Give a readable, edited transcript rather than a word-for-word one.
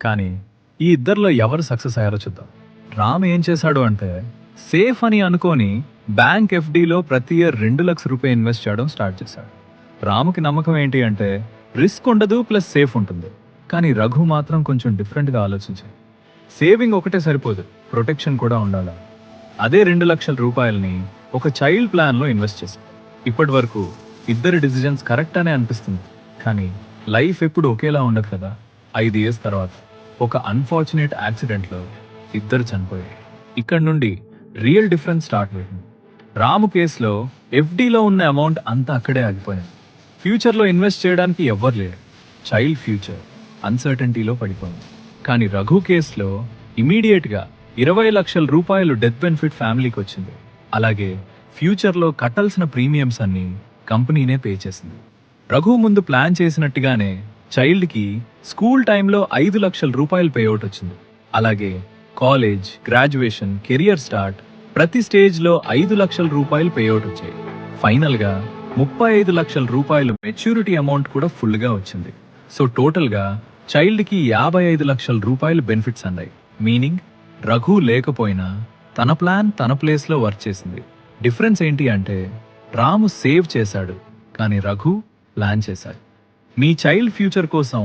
కానీ ఈ ఇద్దరిలో ఎవరు సక్సెస్ అయ్యారో చూద్దాం. రామ్ ఏం చేశాడు అంటే సేఫ్ అని అనుకోని బ్యాంక్ ఎఫ్డీలో ప్రతి ఇయర్ 2 లక్షల రూపాయలు ఇన్వెస్ట్ చేయడం స్టార్ట్ చేశాడు. రాముకి నమ్మకం ఏంటి అంటే రిస్క్ ఉండదు ప్లస్ సేఫ్ ఉంటుంది. కానీ రఘు మాత్రం కొంచెం డిఫరెంట్గా ఆలోచించాడు. సేవింగ్ ఒకటే సరిపోదు, ప్రొటెక్షన్ కూడా ఉండాలి. అదే 2 లక్షల రూపాయలని ఒక చైల్డ్ ప్లాన్లో ఇన్వెస్ట్ చేశాడు. ఇప్పటి వరకు ఇద్దరి డిసిజన్స్ కరెక్ట్ అనే అనిపిస్తుంది. కానీ లైఫ్ ఎప్పుడు ఒకేలా ఉండదు కదా. 5 years తర్వాత ఒక అన్ఫార్చునేట్ యాక్సిడెంట్లో ఇద్దరు చనిపోయారు. ఇక్కడ నుండి రియల్ డిఫరెన్స్ స్టార్ట్ అవుతుంది. రాము కేసులో ఎఫ్డీలో ఉన్న అమౌంట్ అంతా అక్కడే ఆగిపోయింది. ఫ్యూచర్లో ఇన్వెస్ట్ చేయడానికి ఎవ్వరు లేరు. చైల్డ్ ఫ్యూచర్ అన్సర్టనిటీలో పడిపోయింది. కానీ రఘు కేసులో ఇమీడియట్గా 20 లక్షల రూపాయలు డెత్ బెనిఫిట్ ఫ్యామిలీకి వచ్చింది. అలాగే ఫ్యూచర్లో కట్టాల్సిన ప్రీమియమ్స్ అన్ని కంపెనీనే పే చేసింది. రఘు ముందు ప్లాన్ చేసినట్టుగానే చైల్డ్కి స్కూల్ టైంలో 5 లక్షల రూపాయలు పేఅవుట్ వచ్చింది. అలాగే కాలేజ్, గ్రాడ్యుయేషన్, కెరియర్ స్టార్ట్ ప్రతి స్టేజ్లో 5 లక్షల రూపాయలు పేఅవుట్ వచ్చాయి. ఫైనల్గా 35 లక్షల రూపాయలు మెచ్యూరిటీ అమౌంట్ కూడా ఫుల్గా వచ్చింది. సో టోటల్గా చైల్డ్కి 55 లక్షల రూపాయలు బెనిఫిట్స్ అందాయి. మీనింగ్ రఘు లేకపోయినా తన ప్లాన్ తన ప్లేస్లో వర్క్ చేసింది. డిఫరెన్స్ ఏంటి అంటే రాము సేవ్ చేశాడు, కానీ రఘు ప్లాన్ చేశాడు. మీ చైల్డ్ ఫ్యూచర్ కోసం